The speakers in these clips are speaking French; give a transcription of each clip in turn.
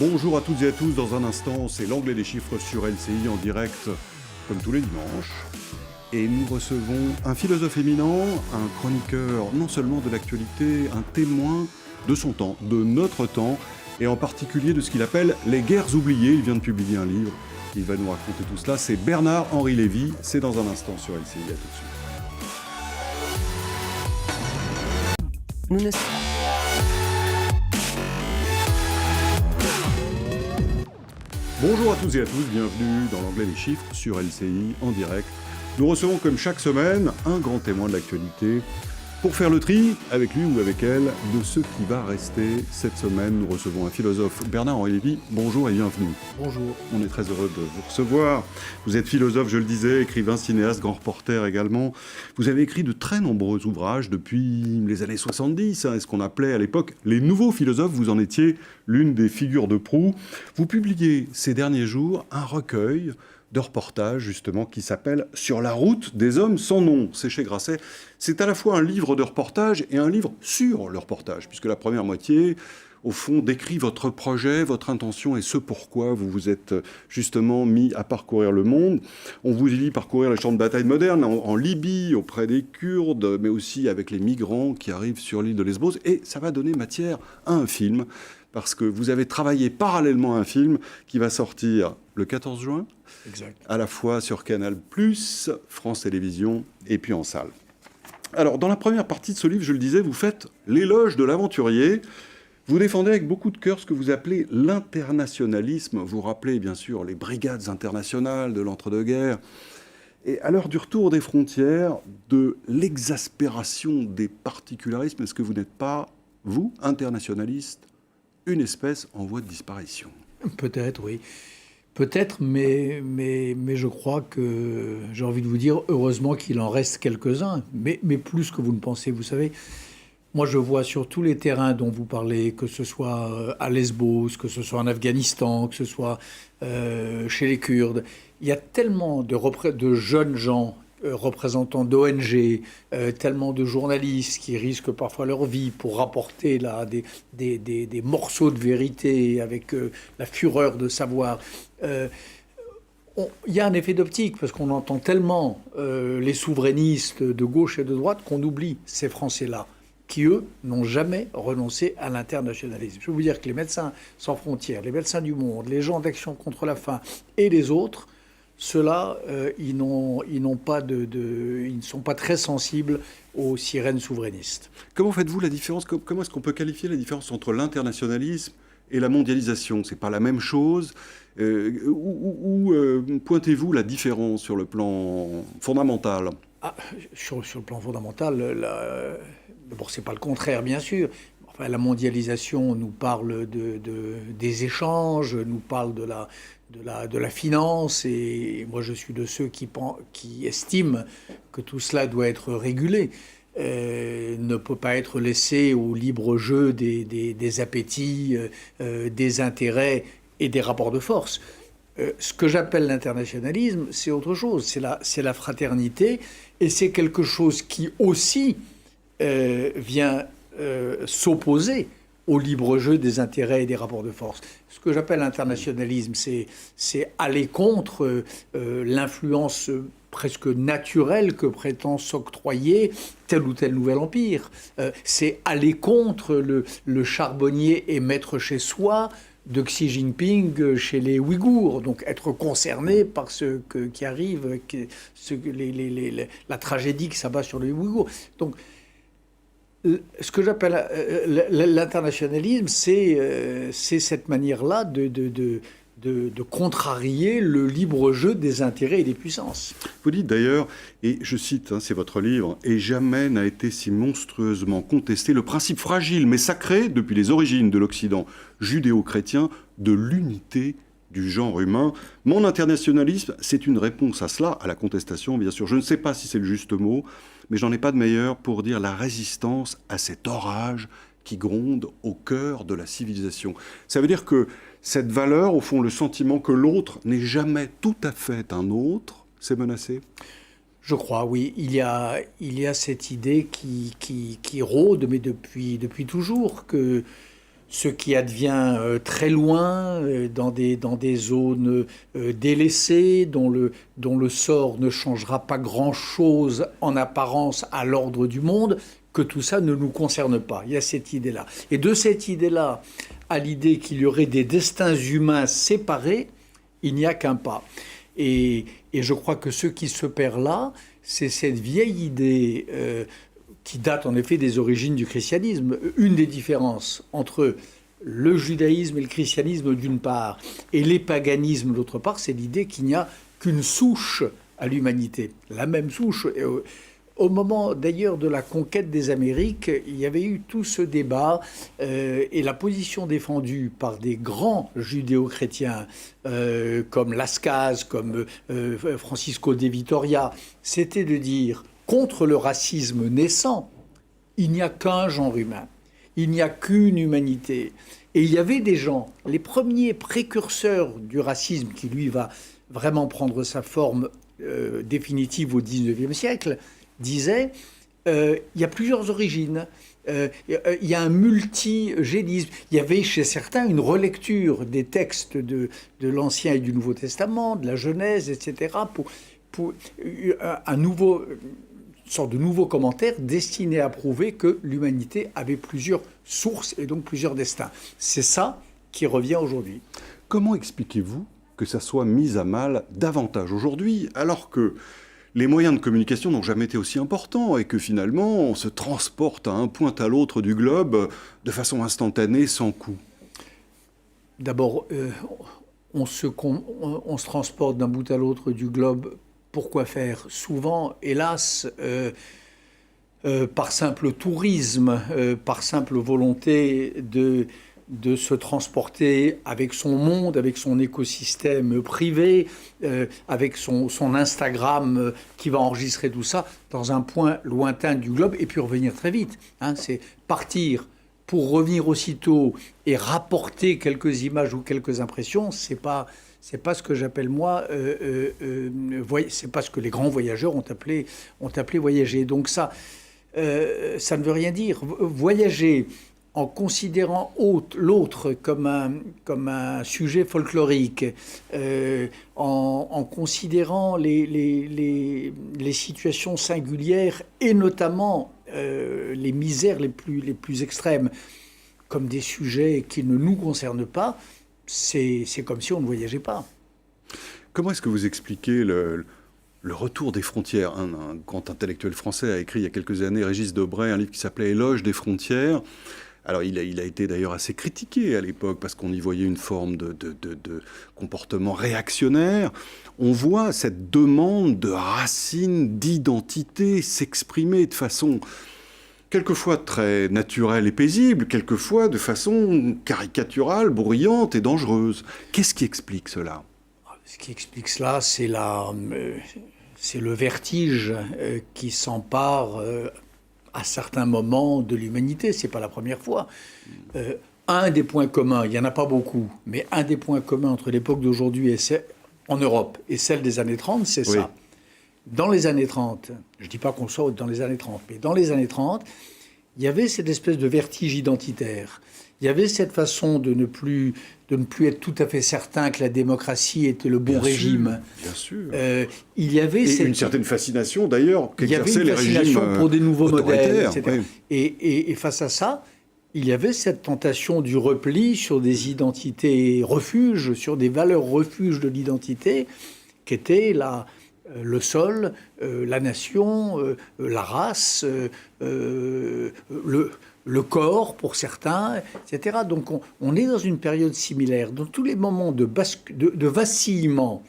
Bonjour à toutes et à tous, dans un instant, c'est l'anglais des chiffres sur LCI en direct, comme tous les dimanches. Et nous recevons un philosophe éminent, un chroniqueur non seulement de l'actualité, un témoin de son temps, de notre temps, et en particulier de ce qu'il appelle les guerres oubliées. Il vient de publier un livre, il va nous raconter tout cela. C'est Bernard-Henri Lévy, c'est dans un instant sur LCI, à tout de suite. Nous ne... Bonjour à toutes et à tous, bienvenue dans l'anglais des chiffres sur LCI en direct. Nous recevons comme chaque semaine un grand témoin de l'actualité pour faire le tri, avec lui ou avec elle, de ce qui va rester cette semaine. Nous recevons un philosophe, Bernard-Henri Lévy. Bonjour et bienvenue. Bonjour. On est très heureux de vous recevoir. Vous êtes philosophe, je le disais, écrivain, cinéaste, grand reporter également. Vous avez écrit de très nombreux ouvrages depuis les années 70, ce qu'on appelait à l'époque les nouveaux philosophes. Vous en étiez l'une des figures de proue. Vous publiez ces derniers jours un recueil de reportages, justement, qui s'appelle « Sur la route des hommes sans nom ». C'est chez Grasset. C'est à la fois un livre de reportage et un livre sur le reportage, puisque la première moitié, au fond, décrit votre projet, votre intention et ce pourquoi vous vous êtes justement mis à parcourir le monde. On vous dit parcourir les champs de bataille modernes en Libye, auprès des Kurdes, mais aussi avec les migrants qui arrivent sur l'île de Lesbos. Et ça va donner matière à un film, parce que vous avez travaillé parallèlement à un film qui va sortir le 14 juin, exact, à la fois sur Canal+, France Télévisions, et puis en salle. Alors, dans la première partie de ce livre, je le disais, vous faites l'éloge de l'aventurier. Vous défendez avec beaucoup de cœur ce que vous appelez l'internationalisme. Vous rappelez, bien sûr, les brigades internationales de l'entre-deux-guerres. Et à l'heure du retour des frontières, de l'exaspération des particularismes, est-ce que vous n'êtes pas, vous, internationaliste, une espèce en voie de disparition? Peut-être, oui. Peut-être, mais je crois que, j'ai envie de vous dire, heureusement qu'il en reste quelques-uns, mais plus que vous ne pensez, vous savez. Moi, je vois sur tous les terrains dont vous parlez, que ce soit à Lesbos, que ce soit en Afghanistan, que ce soit chez les Kurdes, il y a tellement de jeunes gens, représentants d'ONG, tellement de journalistes qui risquent parfois leur vie pour rapporter là, des morceaux de vérité avec la fureur de savoir. Il y a un effet d'optique parce qu'on entend tellement les souverainistes de gauche et de droite qu'on oublie ces Français-là qui, eux, n'ont jamais renoncé à l'internationalisme. Je veux vous dire que les médecins sans frontières, les médecins du monde, les gens d'Action contre la faim et les autres, ceux-là, ils ne sont pas très sensibles aux sirènes souverainistes. Comment faites-vous la différence? Comment est-ce qu'on peut qualifier la différence entre l'internationalisme et la mondialisation? C'est pas la même chose. Où pointez-vous la différence sur le plan fondamental? Sur le plan fondamental, d'abord, c'est pas le contraire, bien sûr. Enfin, la mondialisation nous parle des échanges, nous parle de la finance, et moi je suis de ceux qui estiment que tout cela doit être régulé, ne peut pas être laissé au libre jeu des appétits, des intérêts et des rapports de force. Ce que j'appelle l'internationalisme, c'est autre chose, c'est la fraternité, et c'est quelque chose qui aussi vient s'opposer au libre jeu des intérêts et des rapports de force. Ce que j'appelle l'internationalisme, c'est aller contre l'influence presque naturelle que prétend s'octroyer tel ou tel nouvel empire. C'est aller contre le charbonnier et mettre chez soi de Xi Jinping chez les Ouïghours, donc être concerné par ce qui arrive, la tragédie qui s'abat sur les Ouïghours. Donc, ce que j'appelle l'internationalisme, c'est cette manière-là de contrarier le libre jeu des intérêts et des puissances. Vous dites d'ailleurs, et je cite, c'est votre livre, « Et jamais n'a été si monstrueusement contesté le principe fragile mais sacré depuis les origines de l'Occident judéo-chrétien de l'unité du genre humain. Mon internationalisme, c'est une réponse à cela, à la contestation, bien sûr. Je ne sais pas si c'est le juste mot, mais j'en ai pas de meilleur pour dire la résistance à cet orage qui gronde au cœur de la civilisation. » Ça veut dire que cette valeur, au fond, le sentiment que l'autre n'est jamais tout à fait un autre, c'est menacé? Je crois, oui. Il y a cette idée qui rôde, mais depuis toujours, que ce qui advient très loin, dans des zones délaissées, dont le sort ne changera pas grand-chose en apparence à l'ordre du monde, que tout ça ne nous concerne pas. Il y a cette idée-là. Et de cette idée-là à l'idée qu'il y aurait des destins humains séparés, il n'y a qu'un pas. Et je crois que ce qui se perd là, c'est cette vieille idée qui date en effet des origines du christianisme. Une des différences entre le judaïsme et le christianisme d'une part, et les paganismes d'autre part, c'est l'idée qu'il n'y a qu'une souche à l'humanité, la même souche. Au moment d'ailleurs de la conquête des Amériques, il y avait eu tout ce débat et la position défendue par des grands judéo-chrétiens comme Las-Casas, comme Francisco de Vitoria, c'était de dire contre le racisme naissant, il n'y a qu'un genre humain, il n'y a qu'une humanité. Et il y avait des gens, les premiers précurseurs du racisme qui lui va vraiment prendre sa forme définitive au XIXe siècle, disait il y a plusieurs origines, il y a un multigénisme. Il y avait chez certains une relecture des textes de l'Ancien et du Nouveau Testament, de la Genèse, etc., pour une sorte de nouveau commentaire destiné à prouver que l'humanité avait plusieurs sources et donc plusieurs destins. C'est ça qui revient aujourd'hui. Comment expliquez-vous que ça soit mis à mal davantage aujourd'hui, alors que les moyens de communication n'ont jamais été aussi importants et que finalement on se transporte à un point à l'autre du globe de façon instantanée, sans coût? D'abord, on se transporte d'un bout à l'autre du globe. Pourquoi faire? Souvent, hélas, par simple tourisme, par simple volonté de se transporter avec son monde, avec son écosystème privé, avec son Instagram qui va enregistrer tout ça dans un point lointain du globe et puis revenir très vite. C'est partir pour revenir aussitôt et rapporter quelques images ou quelques impressions. C'est pas ce que j'appelle moi, c'est pas ce que les grands voyageurs ont appelé voyager. Donc ça ne veut rien dire. Voyager en considérant l'autre comme un sujet folklorique, en considérant les situations singulières et notamment les misères les plus extrêmes comme des sujets qui ne nous concernent pas, c'est comme si on ne voyageait pas. Comment est-ce que vous expliquez le retour des frontières? Un grand intellectuel français a écrit il y a quelques années, Régis Debray, un livre qui s'appelait « Éloge des frontières ». Alors, il a été d'ailleurs assez critiqué à l'époque parce qu'on y voyait une forme de comportement réactionnaire. On voit cette demande de racines, d'identité s'exprimer de façon quelquefois très naturelle et paisible, quelquefois de façon caricaturale, bruyante et dangereuse. Qu'est-ce qui explique cela? Ce qui explique cela, c'est le vertige qui s'empare à certains moments de l'humanité. C'est pas la première fois. Un des points communs, il n'y en a pas beaucoup, mais un des points communs entre l'époque d'aujourd'hui en Europe et celle des années 30, c'est oui. Ça. Dans les années 30, je ne dis pas qu'on soit dans les années 30, mais dans les années 30, il y avait cette espèce de vertige identitaire. Il y avait cette façon de ne plus être tout à fait certain que la démocratie était le bon régime. Bien sûr. Il y avait une certaine fascination, d'ailleurs, qu'exerçaient les régimes fascination pour des nouveaux modèles, etc. Oui. Et face à ça, il y avait cette tentation du repli sur des identités refuges, sur des valeurs refuges de l'identité, qui étaient le sol, la nation, la race, le corps pour certains, etc. Donc on est dans une période similaire. Dans tous les moments de vacillement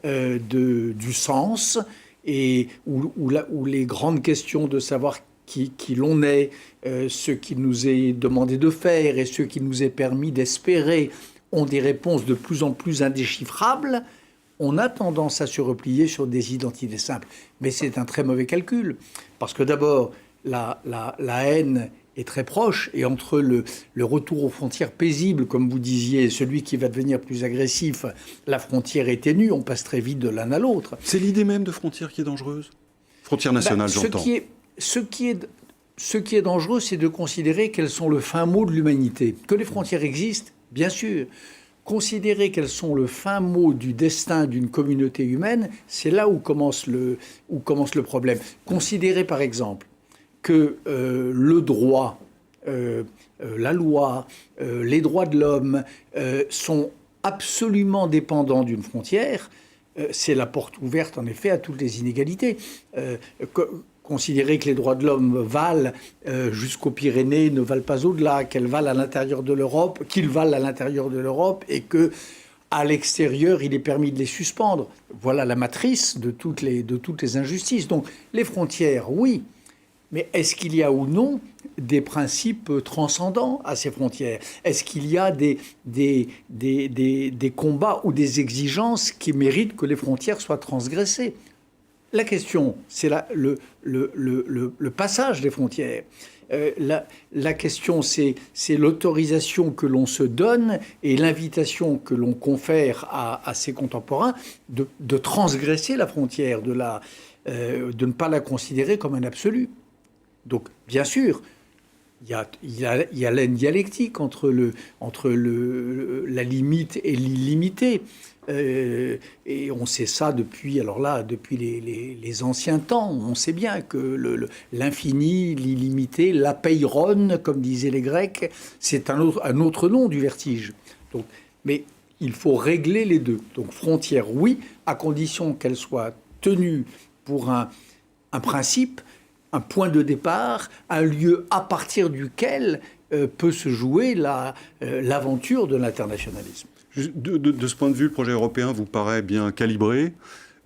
du sens et où les grandes questions de savoir qui l'on est, ce qu'il nous est demandé de faire et ce qu'il nous est permis d'espérer ont des réponses de plus en plus indéchiffrables, on a tendance à se replier sur des identités simples. Mais c'est un très mauvais calcul. Parce que d'abord, la haine est très proche. Et entre le retour aux frontières paisibles, comme vous disiez, et celui qui va devenir plus agressif, la frontière est ténue. On passe très vite de l'un à l'autre. C'est l'idée même de frontière qui est dangereuse? Frontière nationale, j'entends. ce qui est dangereux, c'est de considérer qu'elles sont le fin mot de l'humanité. Que les frontières existent, bien sûr. Considérer qu'elles sont le fin mot du destin d'une communauté humaine, c'est là où commence le problème. Considérer, par exemple, que le droit, la loi, les droits de l'homme sont absolument dépendants d'une frontière, c'est la porte ouverte, en effet, à toutes les inégalités. Considérer que les droits de l'homme valent jusqu'aux Pyrénées, ne valent pas au-delà, qu'ils valent à l'intérieur de l'Europe, et que à l'extérieur, il est permis de les suspendre. Voilà la matrice de toutes les injustices. Donc, les frontières, oui. Mais est-ce qu'il y a ou non des principes transcendants à ces frontières? Est-ce qu'il y a des combats ou des exigences qui méritent que les frontières soient transgressées? La question, c'est le passage des frontières. La question, c'est l'autorisation que l'on se donne et l'invitation que l'on confère à ses contemporains de transgresser la frontière, de ne pas la considérer comme un absolu. Donc, bien sûr, il y a une dialectique entre la limite et l'illimité. Et on sait ça depuis les anciens temps. On sait bien que l'infini, l'illimité, la peiron, comme disaient les Grecs, c'est un autre nom du vertige. Donc, mais il faut régler les deux. Donc, frontière, oui, à condition qu'elle soit tenue pour un principe, un point de départ, un lieu à partir duquel peut se jouer l'aventure de l'internationalisme. De ce point de vue, le projet européen vous paraît bien calibré,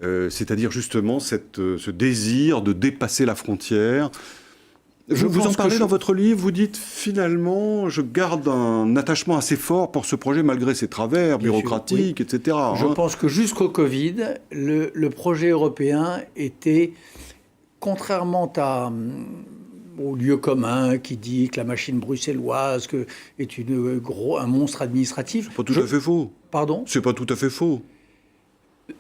c'est-à-dire justement ce désir de dépasser la frontière. Vous en parlez dans votre livre, vous dites finalement, je garde un attachement assez fort pour ce projet malgré ses travers bureaucratiques, oui, etc. Je pense que jusqu'au Covid, le projet européen était, contrairement au lieu commun qui dit que la machine bruxelloise est un monstre administratif. C'est pas tout à fait faux. Pardon ? C'est pas tout à fait faux.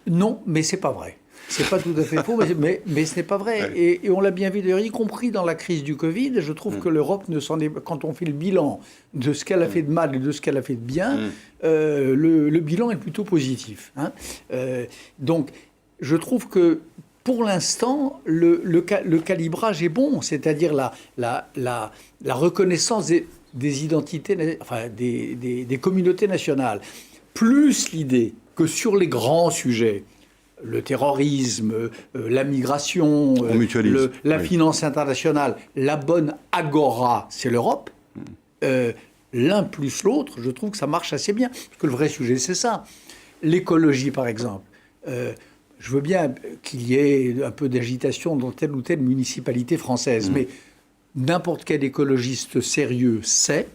Non, mais c'est pas vrai. C'est pas tout à fait faux, mais ce n'est pas vrai. Ouais. Et on l'a bien vu d'ailleurs, y compris dans la crise du Covid. Je trouve que l'Europe ne s'en est... Quand on fait le bilan de ce qu'elle a fait de mal et de ce qu'elle a fait de bien, le bilan est plutôt positif. Hein. Donc, je trouve que pour l'instant, le calibrage est bon, c'est-à-dire la reconnaissance des identités, enfin des communautés nationales, plus l'idée que sur les grands sujets, le terrorisme, la migration, la finance internationale, la bonne agora, c'est l'Europe. L'un plus l'autre, je trouve que ça marche assez bien. Parce que le vrai sujet, c'est ça. L'écologie, par exemple. Je veux bien qu'il y ait un peu d'agitation dans telle ou telle municipalité française, mais n'importe quel écologiste sérieux sait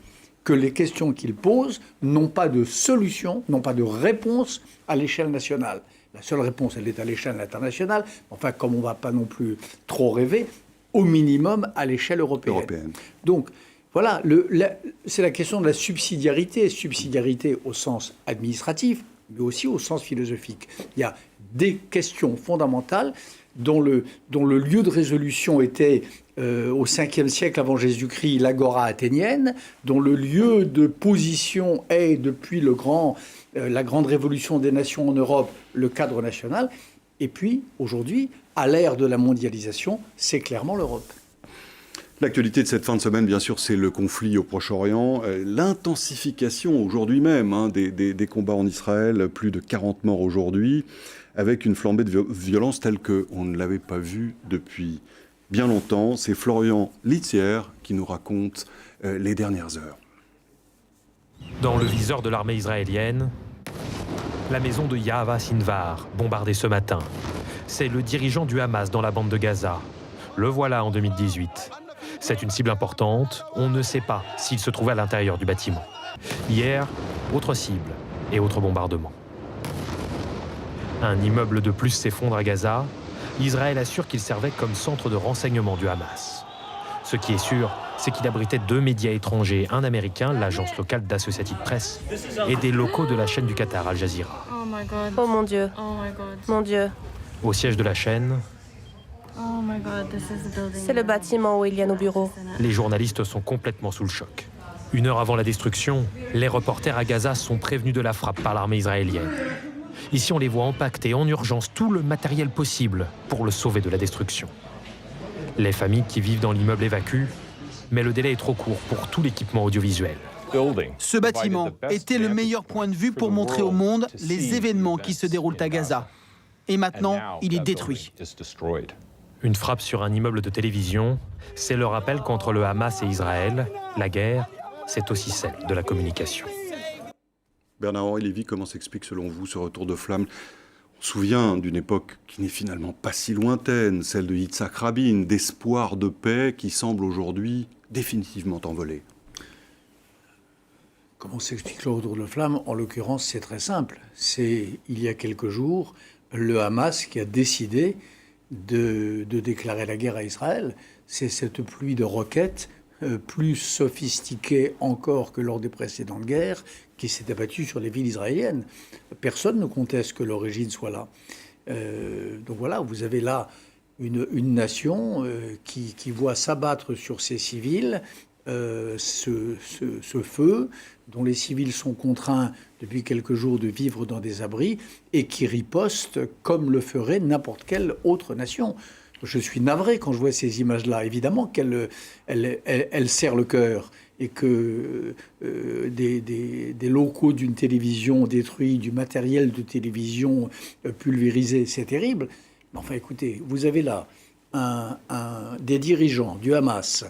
que les questions qu'il pose n'ont pas de solution, n'ont pas de réponse à l'échelle nationale. La seule réponse, elle est à l'échelle internationale. Enfin, comme on ne va pas non plus trop rêver, au minimum à l'échelle européenne. Donc, voilà, c'est la question de la subsidiarité. Subsidiarité au sens administratif, mais aussi au sens philosophique. Il y a des questions fondamentales dont le lieu de résolution était au 5e siècle avant Jésus-Christ l'agora athénienne, dont le lieu de position est, depuis la grande révolution des nations en Europe, le cadre national. Et puis, aujourd'hui, à l'ère de la mondialisation, c'est clairement l'Europe. L'actualité de cette fin de semaine, bien sûr, c'est le conflit au Proche-Orient, l'intensification aujourd'hui même des combats en Israël, plus de 40 morts aujourd'hui, avec une flambée de violence telle qu'on ne l'avait pas vue depuis bien longtemps. C'est Florian Litzière qui nous raconte les dernières heures. Dans le viseur de l'armée israélienne, la maison de Yahava Sinvar, bombardée ce matin. C'est le dirigeant du Hamas dans la bande de Gaza. Le voilà en 2018. C'est une cible importante, on ne sait pas s'il se trouvait à l'intérieur du bâtiment. Hier, autre cible et autre bombardement. Un immeuble de plus s'effondre à Gaza. Israël assure qu'il servait comme centre de renseignement du Hamas. Ce qui est sûr, c'est qu'il abritait 2 médias étrangers, un américain, l'agence locale d'Associated Press, et des locaux de la chaîne du Qatar, Al Jazeera. Oh mon Dieu, mon Dieu. Au siège de la chaîne, C'est le bâtiment où il y a nos bureaux. Les journalistes sont complètement sous le choc. 1 heure avant la destruction, les reporters à Gaza sont prévenus de la frappe par l'armée israélienne. Ici, on les voit empaqueter en urgence tout le matériel possible pour le sauver de la destruction. Les familles qui vivent dans l'immeuble évacuent, mais le délai est trop court pour tout l'équipement audiovisuel. Ce bâtiment était le meilleur point de vue pour montrer au monde les événements qui se déroulent à Gaza. Et maintenant, il est détruit. Une frappe sur un immeuble de télévision, c'est le rappel qu'entre le Hamas et Israël, la guerre, c'est aussi celle de la communication. Bernard-Henri Lévy, comment s'explique selon vous ce retour de flamme ? On se souvient d'une époque qui n'est finalement pas si lointaine, celle de Yitzhak Rabin, d'espoir de paix qui semble aujourd'hui définitivement envolé. Comment s'explique le retour de flamme ? En l'occurrence, c'est très simple. C'est, il y a quelques jours, le Hamas qui a décidé de déclarer la guerre à Israël. C'est cette pluie de roquettes, plus sophistiquée encore que lors des précédentes guerres, qui s'est abattue sur les villes israéliennes. Personne ne conteste que l'origine soit là. Donc voilà, vous avez là une nation qui voit s'abattre sur ses civils ce feu, dont les civils sont contraints depuis quelques jours de vivre dans des abris et qui riposte comme le ferait n'importe quelle autre nation. Je suis navré quand je vois ces images-là. Évidemment qu'elles serrent le cœur et que des locaux d'une télévision détruits, du matériel de télévision pulvérisé, c'est terrible. Mais enfin, écoutez, vous avez là des dirigeants du Hamas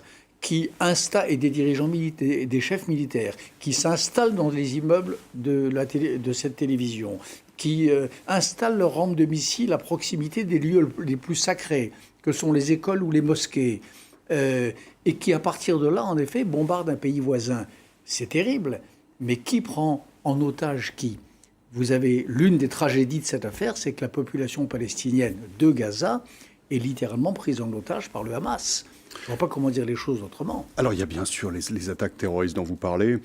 et des dirigeants militaires, des chefs militaires, qui s'installent dans les immeubles de cette télévision, qui installent leurs rampes de missiles à proximité des lieux les plus sacrés, que sont les écoles ou les mosquées, et qui, à partir de là, en effet, bombardent un pays voisin. C'est terrible, mais qui prend en otage qui ? Vous avez l'une des tragédies de cette affaire, c'est que la population palestinienne de Gaza est littéralement prise en otage par le Hamas. Je ne vois pas comment dire les choses autrement. Alors, il y a bien sûr les attaques terroristes dont vous parlez.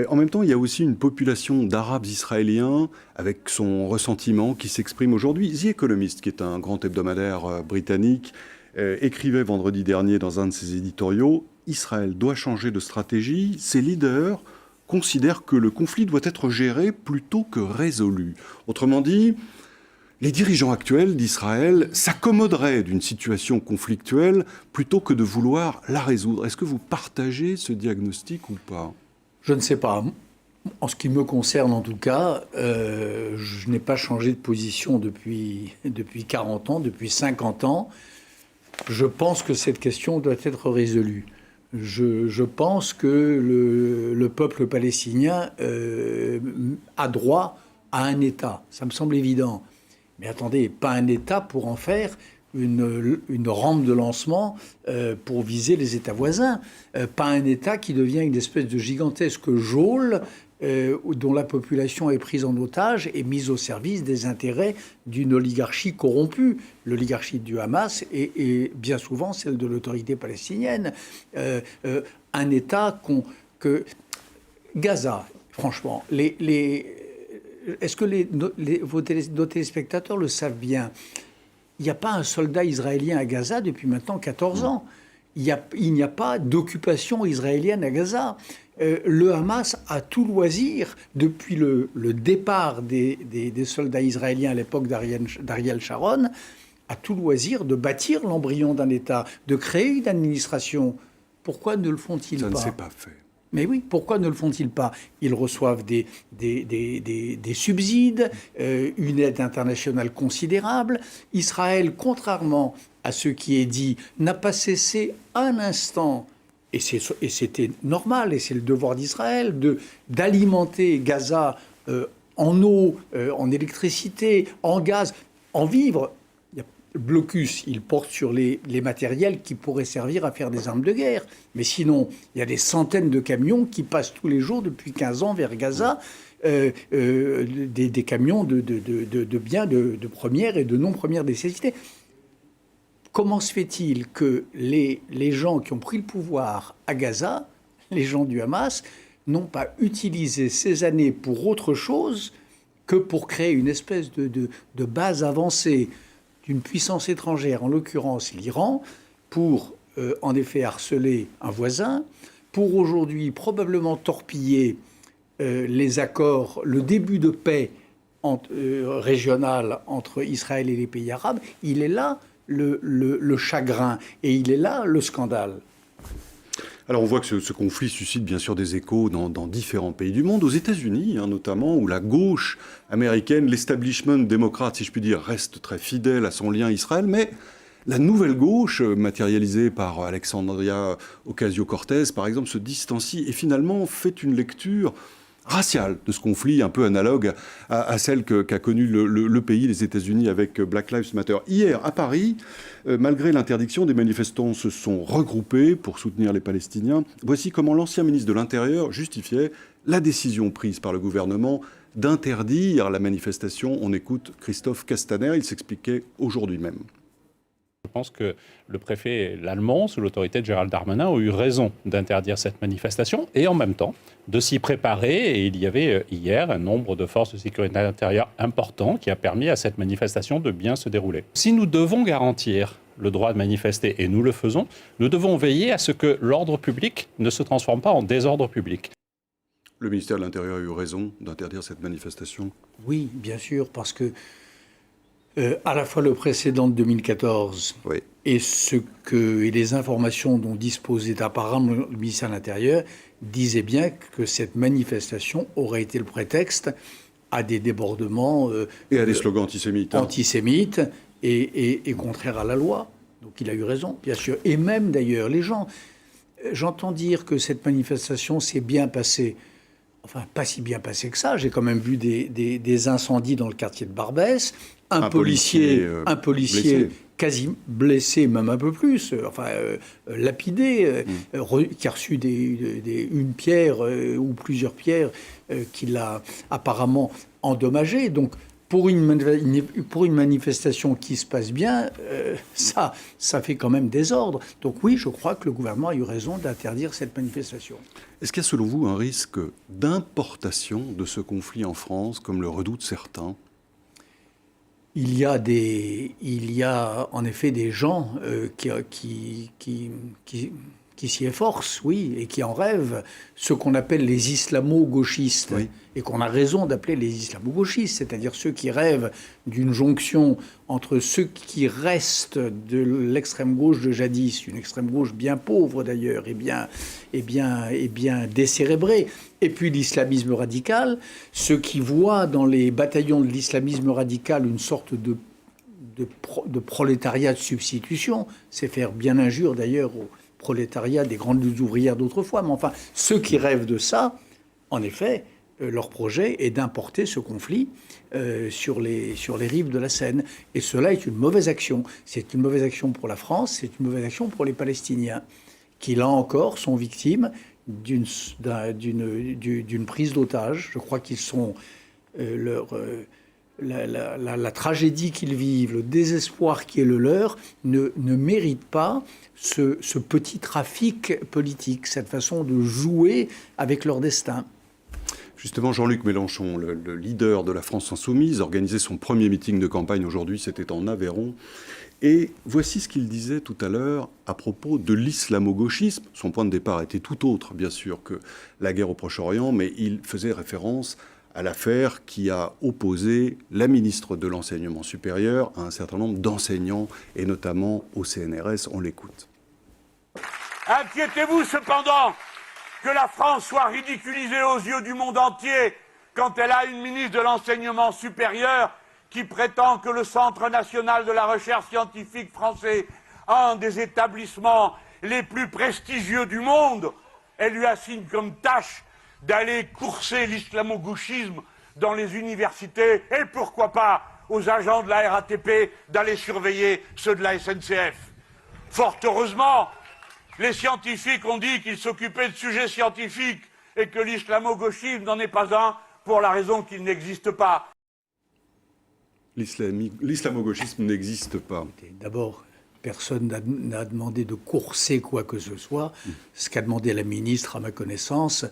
En même temps, il y a aussi une population d'Arabes israéliens avec son ressentiment qui s'exprime aujourd'hui. The Economist, qui est un grand hebdomadaire britannique, écrivait vendredi dernier dans un de ses éditoriaux « Israël doit changer de stratégie. Ses leaders considèrent que le conflit doit être géré plutôt que résolu. » Autrement dit, les dirigeants actuels d'Israël s'accommoderaient d'une situation conflictuelle plutôt que de vouloir la résoudre. Est-ce que vous partagez ce diagnostic ou pas ? Je ne sais pas. En ce qui me concerne, en tout cas, je n'ai pas changé de position depuis 40 ans, depuis 50 ans. Je pense que cette question doit être résolue. Je pense que le peuple palestinien a droit à un État. Ça me semble évident. Mais attendez, pas un État pour en faire une rampe de lancement pour viser les États voisins. Pas un État qui devient une espèce de gigantesque geôle dont la population est prise en otage et mise au service des intérêts d'une oligarchie corrompue. L'oligarchie du Hamas et bien souvent celle de l'autorité palestinienne. Un État que Gaza, franchement, est-ce que nos téléspectateurs le savent bien ? Il n'y a pas un soldat israélien à Gaza depuis maintenant 14 ans. Il n'y a pas d'occupation israélienne à Gaza. Le Hamas a tout loisir, depuis le départ des soldats israéliens à l'époque d'Ariel Sharon, a tout loisir de bâtir l'embryon d'un État, de créer une administration. Pourquoi ne le font-ils pas ? Ça ne s'est pas fait. Mais oui, pourquoi ne le font-ils pas ? Ils reçoivent des subsides, une aide internationale considérable. Israël, contrairement à ce qui est dit, n'a pas cessé un instant, et c'était normal, et c'est le devoir d'Israël, d'alimenter Gaza en eau, en électricité, en gaz, en vivres. Blocus, il porte sur les matériels qui pourraient servir à faire des armes de guerre. Mais sinon, il y a des centaines de camions qui passent tous les jours depuis 15 ans vers Gaza, des camions de biens de première et de non première nécessité. Comment se fait-il que les gens qui ont pris le pouvoir à Gaza, les gens du Hamas, n'ont pas utilisé ces années pour autre chose que pour créer une espèce de base avancée d'une puissance étrangère, en l'occurrence l'Iran, pour en effet harceler un voisin, pour aujourd'hui probablement torpiller les accords, le début de paix régional entre Israël et les pays arabes. Il est là le chagrin et il est là le scandale. Alors on voit que ce conflit suscite bien sûr des échos dans différents pays du monde, aux États-Unis notamment, où la gauche américaine, l'establishment démocrate, si je puis dire, reste très fidèle à son lien Israël, mais la nouvelle gauche, matérialisée par Alexandria Ocasio-Cortez par exemple, se distancie et finalement fait une lecture raciale de ce conflit, un peu analogue à celle qu'a connue le pays, les États-Unis, avec Black Lives Matter. Hier, à Paris, malgré l'interdiction, des manifestants se sont regroupés pour soutenir les Palestiniens. Voici comment l'ancien ministre de l'Intérieur justifiait la décision prise par le gouvernement d'interdire la manifestation. On écoute Christophe Castaner, il s'expliquait aujourd'hui même. Je pense que le préfet l'allemand, sous l'autorité de Gérald Darmanin, ont eu raison d'interdire cette manifestation et en même temps de s'y préparer. Et il y avait hier un nombre de forces de sécurité intérieure important qui a permis à cette manifestation de bien se dérouler. Si nous devons garantir le droit de manifester, et nous le faisons, nous devons veiller à ce que l'ordre public ne se transforme pas en désordre public. Le ministère de l'Intérieur a eu raison d'interdire cette manifestation? Oui, bien sûr, parce que à la fois le précédent de 2014 oui. et les informations dont disposait apparemment le ministère de l'Intérieur disaient bien que cette manifestation aurait été le prétexte à des débordements et à des slogans antisémites. Antisémites et contraires à la loi. Donc il a eu raison, bien sûr. Et même d'ailleurs, les gens... J'entends dire que cette manifestation s'est bien passée. Enfin, pas si bien passée que ça. J'ai quand même vu des incendies dans le quartier de Barbès. Un policier blessé. Quasi blessé, même un peu plus, lapidé, qui a reçu une pierre ou plusieurs pierres qui l'a apparemment endommagé. Donc, pour une manifestation qui se passe bien, ça fait quand même désordre. Donc oui, je crois que le gouvernement a eu raison d'interdire cette manifestation. Est-ce qu'il y a selon vous un risque d'importation de ce conflit en France, comme le redoutent certains ? Il y a en effet des gens qui s'y efforcent, oui, et qui en rêvent, ce qu'on appelle les islamo-gauchistes, oui. Et qu'on a raison d'appeler les islamo-gauchistes, c'est-à-dire ceux qui rêvent d'une jonction entre ceux qui restent de l'extrême gauche de jadis, une extrême gauche bien pauvre d'ailleurs, et bien décérébrée, et puis l'islamisme radical, ceux qui voient dans les bataillons de l'islamisme radical une sorte de prolétariat de substitution, c'est faire bien injure d'ailleurs au prolétariat des grandes luttes ouvrières d'autrefois, mais enfin, ceux qui rêvent de ça, en effet, leur projet est d'importer ce conflit sur les rives de la Seine. Et cela est une mauvaise action. C'est une mauvaise action pour la France, c'est une mauvaise action pour les Palestiniens, qui là encore sont victimes d'une prise d'otage. Je crois qu'ils sont... La tragédie qu'ils vivent, le désespoir qui est le leur, ne mérite pas ce petit trafic politique, cette façon de jouer avec leur destin. Justement, Jean-Luc Mélenchon, le leader de la France insoumise, organisait son premier meeting de campagne aujourd'hui, c'était en Aveyron. Et voici ce qu'il disait tout à l'heure à propos de l'islamo-gauchisme. Son point de départ était tout autre, bien sûr, que la guerre au Proche-Orient, mais il faisait référence à l'affaire qui a opposé la ministre de l'Enseignement supérieur à un certain nombre d'enseignants, et notamment au CNRS. On l'écoute. Inquiétez-vous cependant que la France soit ridiculisée aux yeux du monde entier quand elle a une ministre de l'Enseignement supérieur qui prétend que le Centre national de la recherche scientifique français, un des établissements les plus prestigieux du monde, elle lui assigne comme tâche d'aller courser l'islamo-gauchisme dans les universités et pourquoi pas aux agents de la RATP d'aller surveiller ceux de la SNCF. Fort heureusement, les scientifiques ont dit qu'ils s'occupaient de sujets scientifiques et que l'islamo-gauchisme n'en est pas un pour la raison qu'il n'existe pas. L'islamo-gauchisme n'existe pas. D'abord, personne n'a demandé de courser quoi que ce soit. Ce qu'a demandé la ministre, à ma connaissance,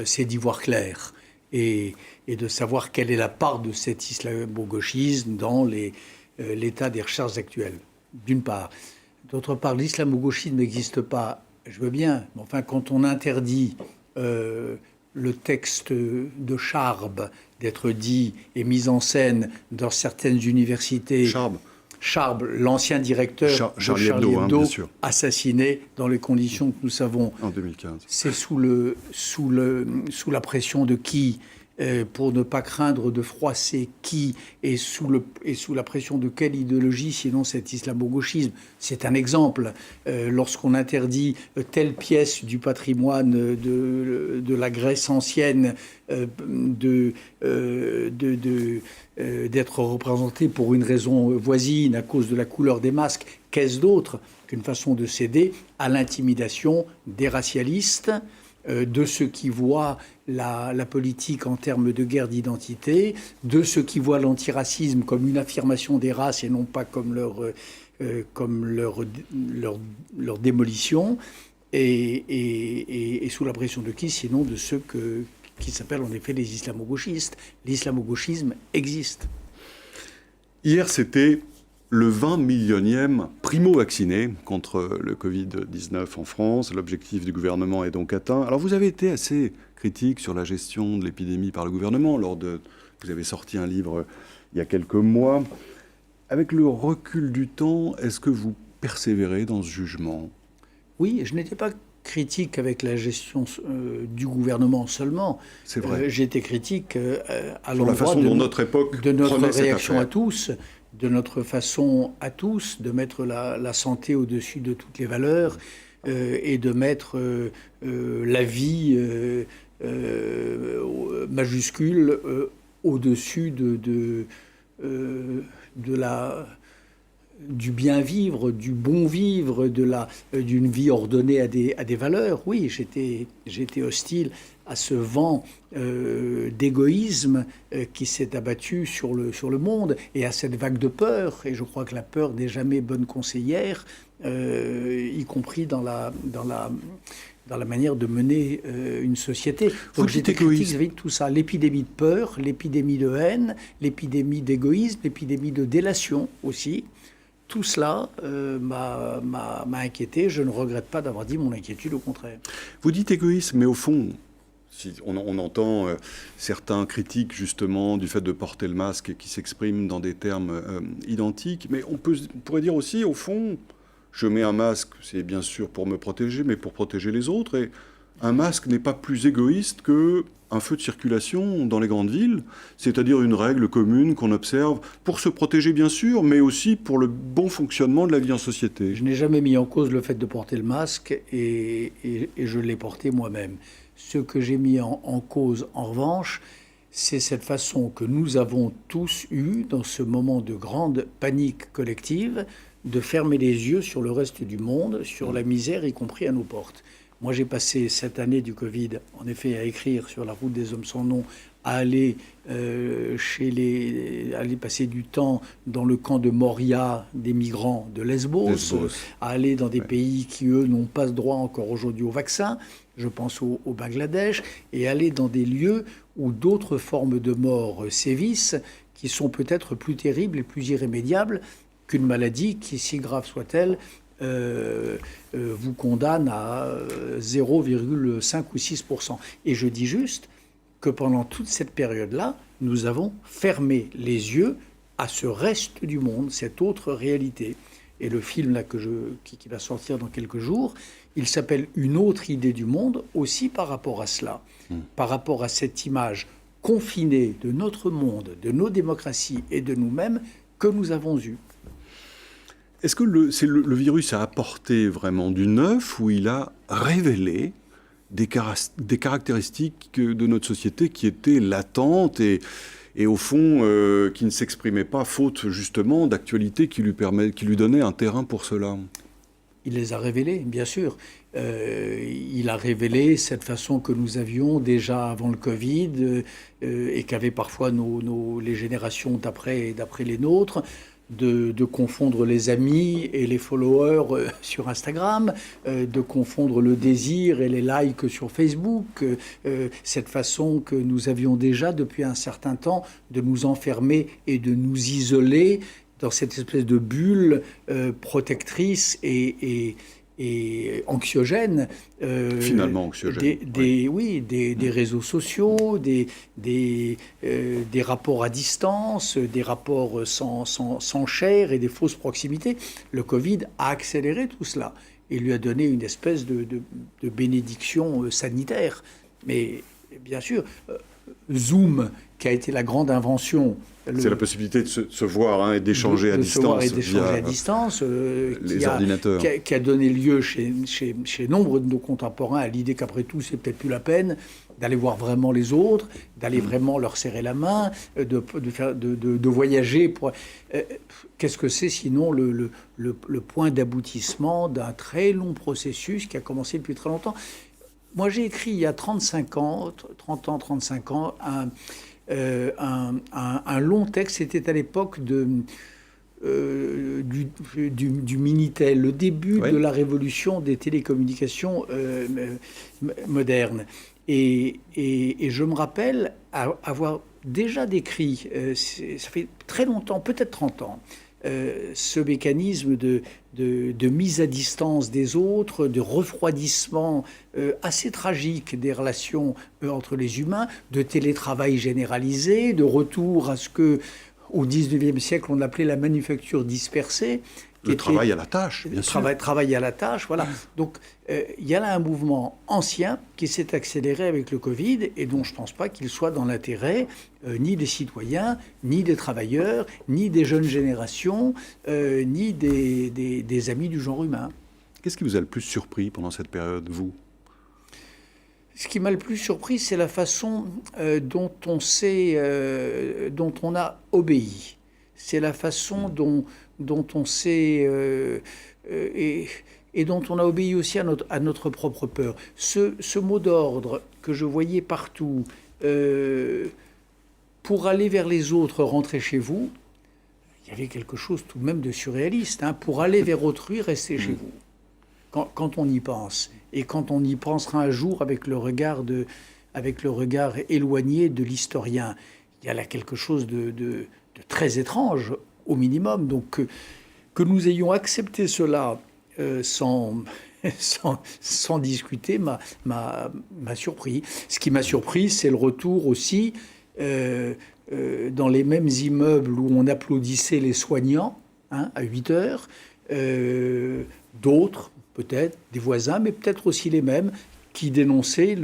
c'est d'y voir clair et de savoir quelle est la part de cet islamo-gauchisme dans l'état des recherches actuelles, d'une part. D'autre part, l'islamo-gauchisme n'existe pas, je veux bien, mais enfin, quand on interdit le texte de Charb d'être dit et mis en scène dans certaines universités... Charb, l'ancien directeur de Charlie Hebdo, bien sûr, assassiné dans les conditions que nous savons. En 2015. C'est sous la pression de qui, pour ne pas craindre de froisser qui, et sous la pression de quelle idéologie, sinon cet islamo-gauchisme. C'est un exemple. Lorsqu'on interdit telle pièce du patrimoine de la Grèce ancienne d'être représentée pour une raison voisine à cause de la couleur des masques, qu'est-ce d'autre qu'une façon de céder à l'intimidation des racialistes, de ceux qui voient la politique en termes de guerre d'identité, de ceux qui voient l'antiracisme comme une affirmation des races et non pas comme leur démolition, et sous la pression de qui, sinon de ceux qui s'appellent en effet les islamo-gauchistes. L'islamo-gauchisme existe. Hier, c'était le 20 millionième primo-vacciné contre le Covid-19 en France. L'objectif du gouvernement est donc atteint. Alors vous avez été assez critique sur la gestion de l'épidémie par le gouvernement. Vous avez sorti un livre il y a quelques mois. Avec le recul du temps, est-ce que vous persévérez dans ce jugement ? Oui, je n'étais pas critique avec la gestion du gouvernement seulement. C'est vrai. J'étais critique à l'endroit la façon dont notre époque de notre réaction à tous, de notre façon à tous de mettre la santé au-dessus de toutes les valeurs et de mettre la vie majuscule au-dessus du bien vivre, du bon vivre, d'une vie ordonnée à des valeurs. Oui, j'étais hostile à ce vent d'égoïsme qui s'est abattu sur le monde et à cette vague de peur. Et je crois que la peur n'est jamais bonne conseillère, y compris dans la manière de mener une société. Donc j'étais critique avec tout ça. L'épidémie de peur, l'épidémie de haine, l'épidémie d'égoïsme, l'épidémie de délation aussi. Tout cela m'a inquiété. Je ne regrette pas d'avoir dit mon inquiétude, au contraire. Vous dites égoïsme, mais au fond, si on entend certains critiques justement du fait de porter le masque qui s'expriment dans des termes identiques, mais on pourrait dire aussi, au fond, je mets un masque, c'est bien sûr pour me protéger, mais pour protéger les autres. Et un masque n'est pas plus égoïste qu'un feu de circulation dans les grandes villes, c'est-à-dire une règle commune qu'on observe pour se protéger bien sûr, mais aussi pour le bon fonctionnement de la vie en société. Je n'ai jamais mis en cause le fait de porter le masque et je l'ai porté moi-même. Ce que j'ai mis en cause, en revanche, c'est cette façon que nous avons tous eue, dans ce moment de grande panique collective, de fermer les yeux sur le reste du monde, sur la misère, y compris à nos portes. Moi, j'ai passé cette année du Covid, en effet, à écrire sur la route des hommes sans nom, à aller aller passer du temps dans le camp de Moria des migrants de Lesbos, à aller dans des pays qui, eux, n'ont pas ce droit encore aujourd'hui au vaccin, je pense au Bangladesh, et aller dans des lieux où d'autres formes de mort sévissent, qui sont peut-être plus terribles et plus irrémédiables qu'une maladie qui, si grave soit-elle, vous condamne à 0,5 ou 6%. Et je dis juste que pendant toute cette période-là, nous avons fermé les yeux à ce reste du monde, cette autre réalité. Et le film là qui va sortir dans quelques jours, il s'appelle « Une autre idée du monde », aussi par rapport à cela, par rapport à cette image confinée de notre monde, de nos démocraties et de nous-mêmes que nous avons eue. Est-ce que le virus a apporté vraiment du neuf ou il a révélé des caractéristiques de notre société qui étaient latentes et au fond qui ne s'exprimaient pas faute justement d'actualité qui lui donnait un terrain pour cela? Il les a révélés, bien sûr. Il a révélé cette façon que nous avions déjà avant le Covid et qu'avaient parfois les générations d'après les nôtres, de confondre les amis et les followers sur Instagram, de confondre le désir et les likes sur Facebook, cette façon que nous avions déjà depuis un certain temps de nous enfermer et de nous isoler dans cette espèce de bulle protectrice et anxiogène. Finalement anxiogène. Des réseaux sociaux, des rapports à distance, des rapports sans chair et des fausses proximités. Le Covid a accéléré tout cela et lui a donné une espèce de bénédiction sanitaire. Mais bien sûr, Zoom, qui a été la grande invention. C'est la possibilité de se voir et d'échanger à distance. Les ordinateurs. Qui a donné lieu chez nombre de nos contemporains à l'idée qu'après tout, c'est peut-être plus la peine d'aller voir vraiment les autres, d'aller vraiment leur serrer la main, de voyager. Qu'est-ce que c'est sinon le point d'aboutissement d'un très long processus qui a commencé depuis très longtemps? Moi, j'ai écrit il y a 35 ans, un long texte. C'était à l'époque du Minitel, le début de la révolution des télécommunications modernes. Et je me rappelle avoir déjà décrit, ça fait très longtemps, peut-être 30 ans, ce mécanisme de mise à distance des autres, de refroidissement assez tragique des relations entre les humains, de télétravail généralisé, de retour à ce que, au XIXe siècle, on appelait la manufacture dispersée. Le travail à la tâche, bien sûr. Travail à la tâche, voilà. Donc, il y a là un mouvement ancien qui s'est accéléré avec le Covid et dont je ne pense pas qu'il soit dans l'intérêt ni des citoyens, ni des travailleurs, ni des jeunes générations, ni des amis du genre humain. Qu'est-ce qui vous a le plus surpris pendant cette période, vous ? Ce qui m'a le plus surpris, c'est la façon dont on a obéi. C'est la façon dont on s'est et dont on a obéi aussi à notre propre peur. Ce mot d'ordre que je voyais partout, pour aller vers les autres, rentrer chez vous, il y avait quelque chose tout de même de surréaliste. Pour aller vers autrui, rester chez vous. Quand on y pense, et quand on y pensera un jour avec le regard éloigné de l'historien, il y a là quelque chose de très étrange, au minimum. Donc, que nous ayons accepté cela sans discuter m'a surpris. Ce qui m'a surpris, c'est le retour aussi dans les mêmes immeubles où on applaudissait les soignants à 8 heures, d'autres, peut-être, des voisins, mais peut-être aussi les mêmes, qui dénonçait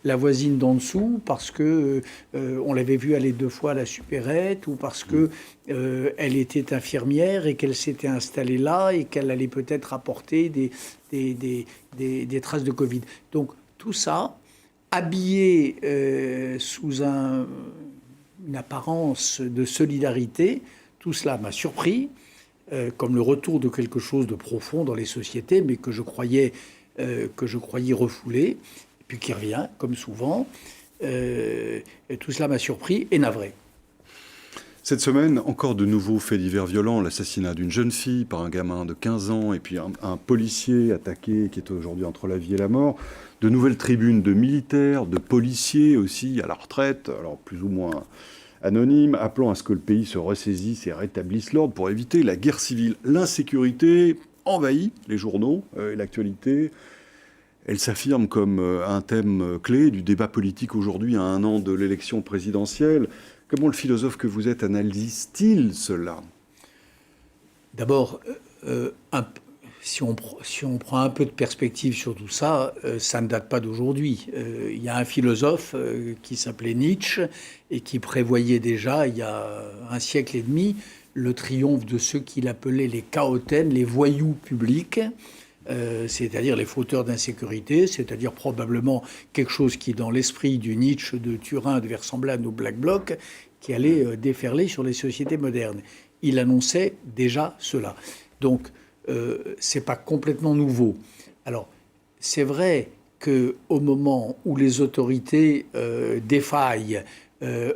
la voisine d'en dessous parce que on l'avait vue aller 2 fois à la supérette ou parce que elle était infirmière et qu'elle s'était installée là et qu'elle allait peut-être apporter des traces de Covid. Donc tout ça, habillé sous une apparence de solidarité, tout cela m'a surpris, comme le retour de quelque chose de profond dans les sociétés, mais que je croyais refoulé, et puis qui revient, comme souvent. Et tout cela m'a surpris et navré. Cette semaine, encore de nouveaux faits divers violents, l'assassinat d'une jeune fille par un gamin de 15 ans, et puis un policier attaqué qui est aujourd'hui entre la vie et la mort. De nouvelles tribunes de militaires, de policiers aussi à la retraite, alors plus ou moins anonymes, appelant à ce que le pays se ressaisisse et rétablisse l'ordre pour éviter la guerre civile. L'insécurité envahit les journaux et l'actualité. Elle s'affirme comme un thème clé du débat politique aujourd'hui à 1 an de l'élection présidentielle. Comment le philosophe que vous êtes analyse-t-il cela ? D'abord, si on prend un peu de perspective sur tout ça, ça ne date pas d'aujourd'hui. Il y a un philosophe qui s'appelait Nietzsche et qui prévoyait déjà, il y a 1 siècle et demi, le triomphe de ceux qu'il appelait les chaotaines, les voyous publics, c'est-à-dire les fauteurs d'insécurité, c'est-à-dire probablement quelque chose qui, dans l'esprit du Nietzsche de Turin, devait ressembler à nos Black Blocs, qui allait déferler sur les sociétés modernes. Il annonçait déjà cela. Donc, c'est pas complètement nouveau. Alors, c'est vrai qu'au moment où les autorités défaillent,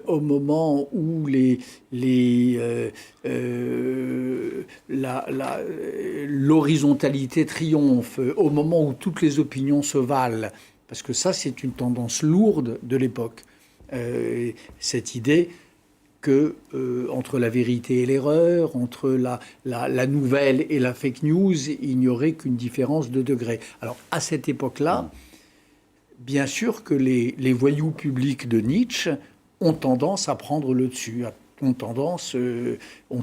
au moment où l'horizontalité triomphe, au moment où toutes les opinions se valent, parce que ça, c'est une tendance lourde de l'époque. Cette idée que entre la vérité et l'erreur, entre la nouvelle et la fake news, il n'y aurait qu'une différence de degré. Alors, à cette époque-là, bien sûr que les voyous publics de Nietzsche ont tendance à prendre le dessus, ont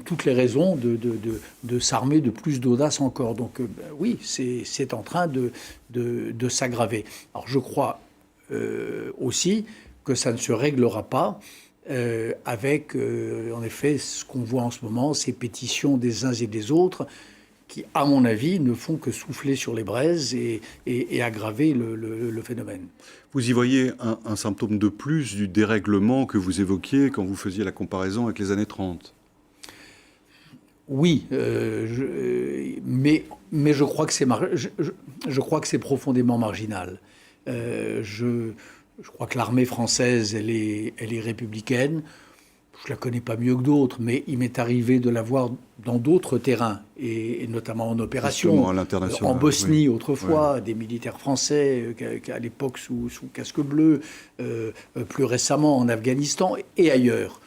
toutes les raisons de s'armer de plus d'audace encore. Donc oui, c'est en train de s'aggraver. Alors je crois aussi que ça ne se réglera pas avec, en effet, ce qu'on voit en ce moment, ces pétitions des uns et des autres, qui, à mon avis, ne font que souffler sur les braises et aggraver le phénomène. Vous y voyez un symptôme de plus du dérèglement que vous évoquiez quand vous faisiez la comparaison avec les années 30 ? Oui, mais je crois que je crois que c'est profondément marginal. Je crois que l'armée française, elle est républicaine. Je la connais pas mieux que d'autres, mais il m'est arrivé de la voir dans d'autres terrains, et notamment en opération. À l'international. En Bosnie, oui. autrefois, Ouais. des militaires français, à l'époque sous casque bleu, plus récemment en Afghanistan et ailleurs.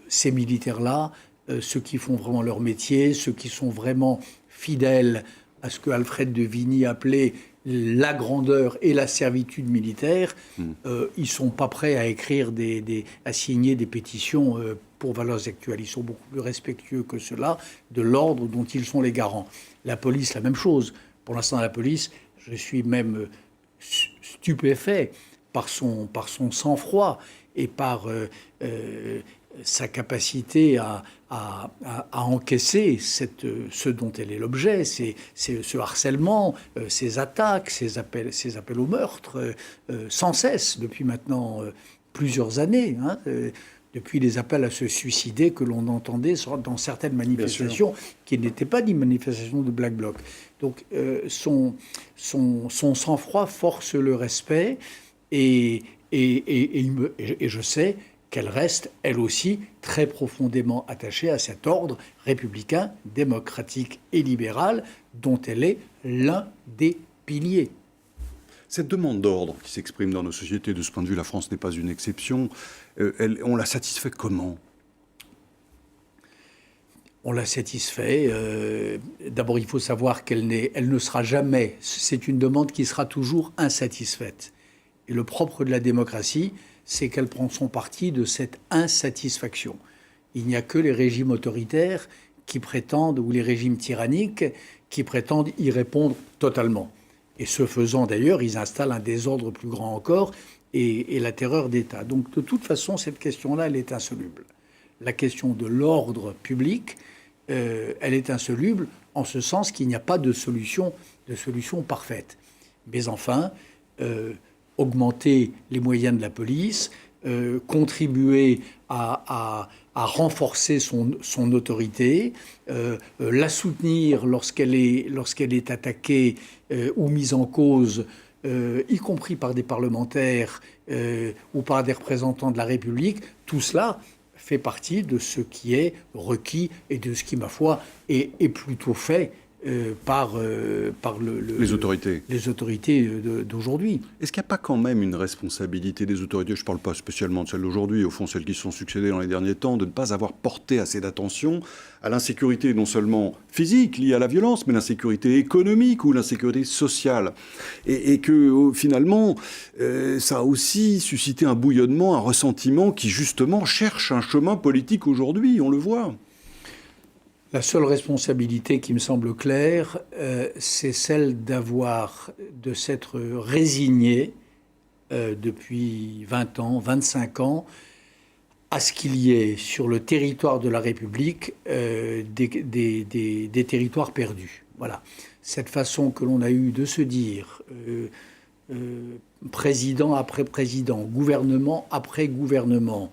Ces militaires-là, ceux qui font vraiment leur métier, ceux qui sont vraiment fidèles à ce que Alfred de Vigny appelait la grandeur et la servitude militaire, ils sont pas prêts à écrire à signer des pétitions pour valeurs actuelles. Ils sont beaucoup plus respectueux que cela de l'ordre dont ils sont les garants. La police, la même chose. Pour l'instant, la police, je suis même stupéfait par son sang-froid et par sa capacité à encaisser ce dont elle est l'objet, c'est ce harcèlement, ces attaques, ces appels au meurtre, sans cesse, depuis maintenant plusieurs années, depuis les appels à se suicider que l'on entendait dans certaines manifestations qui n'étaient pas des manifestations de Black Bloc. Donc son sang-froid force le respect, et je sais qu'elle reste, elle aussi, très profondément attachée à cet ordre républicain, démocratique et libéral, dont elle est l'un des piliers. Cette demande d'ordre qui s'exprime dans nos sociétés, de ce point de vue, la France n'est pas une exception. On la satisfait comment ? On la satisfait. D'abord, il faut savoir qu'elle ne sera jamais... C'est une demande qui sera toujours insatisfaite. Et le propre de la démocratie, c'est qu'elle prend son parti de cette insatisfaction. Il n'y a que les régimes autoritaires qui prétendent, ou les régimes tyranniques, qui prétendent y répondre totalement. Et ce faisant, d'ailleurs, ils installent un désordre plus grand encore et la terreur d'État. Donc, de toute façon, cette question-là, elle est insoluble. La question de l'ordre public, elle est insoluble en ce sens qu'il n'y a pas de solution parfaite. Mais enfin... augmenter les moyens de la police, contribuer à renforcer son autorité, la soutenir lorsqu'elle est attaquée ou mise en cause, y compris par des parlementaires ou par des représentants de la République, tout cela fait partie de ce qui est requis et de ce qui, ma foi, est plutôt fait par les autorités. Les autorités d'aujourd'hui. Est-ce qu'il n'y a pas quand même une responsabilité des autorités, je ne parle pas spécialement de celles d'aujourd'hui, au fond celles qui se sont succédées dans les derniers temps, de ne pas avoir porté assez d'attention à l'insécurité non seulement physique liée à la violence, mais l'insécurité économique ou l'insécurité sociale. Et que finalement, ça a aussi suscité un bouillonnement, un ressentiment qui justement cherche un chemin politique aujourd'hui, on le voit. La seule responsabilité qui me semble claire, c'est celle de s'être résigné depuis 20 ans, 25 ans, à ce qu'il y ait sur le territoire de la République des territoires perdus. Voilà. Cette façon que l'on a eue de se dire, président après président, gouvernement après gouvernement,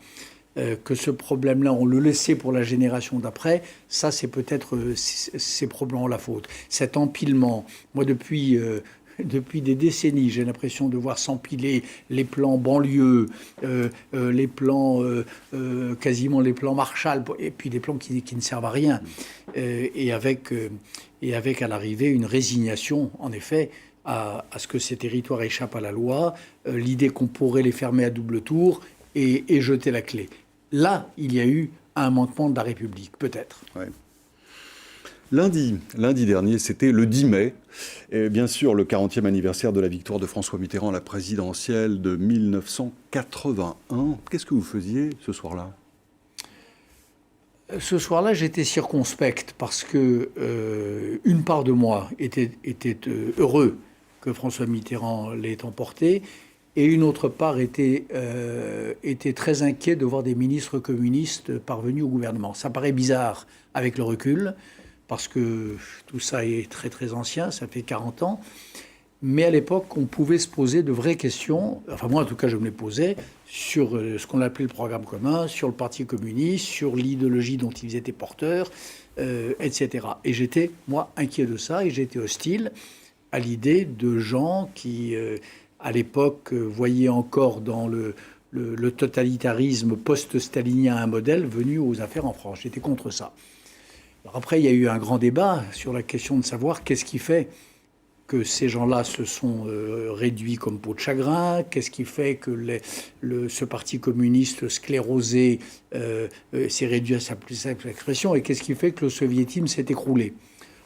que ce problème-là, on le laissait pour la génération d'après, ça, c'est peut-être c'est probablement la faute. Cet empilement, moi, depuis des décennies, j'ai l'impression de voir s'empiler les plans banlieue, les plans, quasiment les plans Marshall, et puis des plans qui ne servent à rien, et avec à l'arrivée une résignation, en effet, à ce que ces territoires échappent à la loi, l'idée qu'on pourrait les fermer à double tour et jeter la clé. là, il y a eu un manquement de la République, peut-être. Ouais. Lundi dernier, c'était le 10 mai, et bien sûr le 40e anniversaire de la victoire de François Mitterrand à la présidentielle de 1981. Qu'est-ce que vous faisiez ce soir-là ? Ce soir-là, j'étais circonspect parce que une part de moi était heureux que François Mitterrand l'ait emporté, et une autre part était très inquiet de voir des ministres communistes parvenus au gouvernement. Ça paraît bizarre avec le recul, parce que tout ça est très très ancien, ça fait 40 ans. Mais à l'époque, on pouvait se poser de vraies questions, enfin moi en tout cas je me les posais, sur ce qu'on appelait le programme commun, sur le Parti communiste, sur l'idéologie dont ils étaient porteurs, etc. Et j'étais, moi, inquiet de ça, et j'étais hostile à l'idée de gens qui, à l'époque, voyaient encore dans le totalitarisme post-stalinien un modèle venu aux affaires en France. J'étais contre ça. Alors après, il y a eu un grand débat sur la question de savoir qu'est-ce qui fait que ces gens-là se sont réduits comme peau de chagrin, qu'est-ce qui fait que ce parti communiste sclérosé s'est réduit à sa plus simple expression, et qu'est-ce qui fait que le soviétisme s'est écroulé.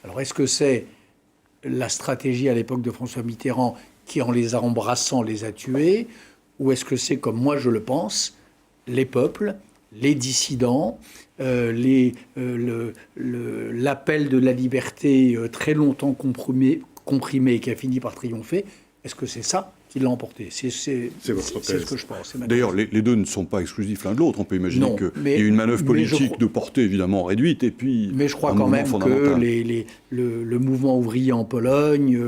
Alors est-ce que c'est la stratégie à l'époque de François Mitterrand qui, en les embrassant, les a tués, ou est-ce que c'est, comme moi je le pense, les peuples, les dissidents, l'appel de la liberté très longtemps comprimé et qui a fini par triompher? Est-ce que c'est ça qui l'a emporté? C'est votre thèse. ce que je pense. D'ailleurs, les deux ne sont pas exclusifs l'un de l'autre. On peut imaginer qu'il y a une manœuvre politique de portée évidemment réduite, et puis mais je crois quand même que le mouvement ouvrier en Pologne,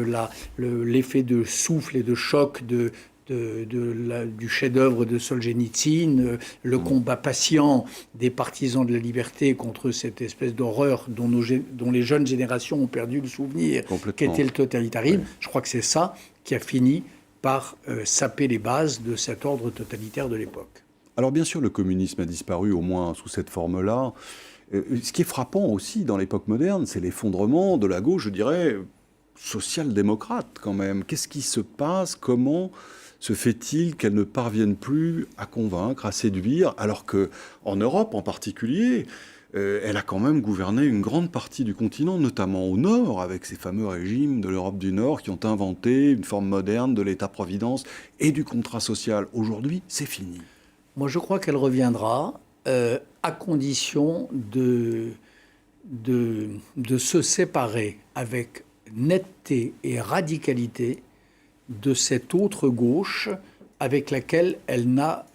l'effet de souffle et de choc du chef-d'œuvre de Solzhenitsyn, le combat patient des partisans de la liberté contre cette espèce d'horreur dont les jeunes générations ont perdu le souvenir, qu'était le totalitarisme. Oui. Je crois que c'est ça qui a fini par saper les bases de cet ordre totalitaire de l'époque. Alors bien sûr, le communisme a disparu, au moins sous cette forme-là. Ce qui est frappant aussi dans l'époque moderne, c'est l'effondrement de la gauche, je dirais, social-démocrate quand même. Qu'est-ce qui se passe? Comment se fait-il qu'elle ne parvienne plus à convaincre, à séduire, alors qu'en Europe en particulier, elle a quand même gouverné une grande partie du continent, notamment au Nord, avec ces fameux régimes de l'Europe du Nord qui ont inventé une forme moderne de l'État-providence et du contrat social. Aujourd'hui, c'est fini. Moi, je crois qu'elle reviendra à condition de se séparer avec netteté et radicalité de cette autre gauche avec laquelle elle n'a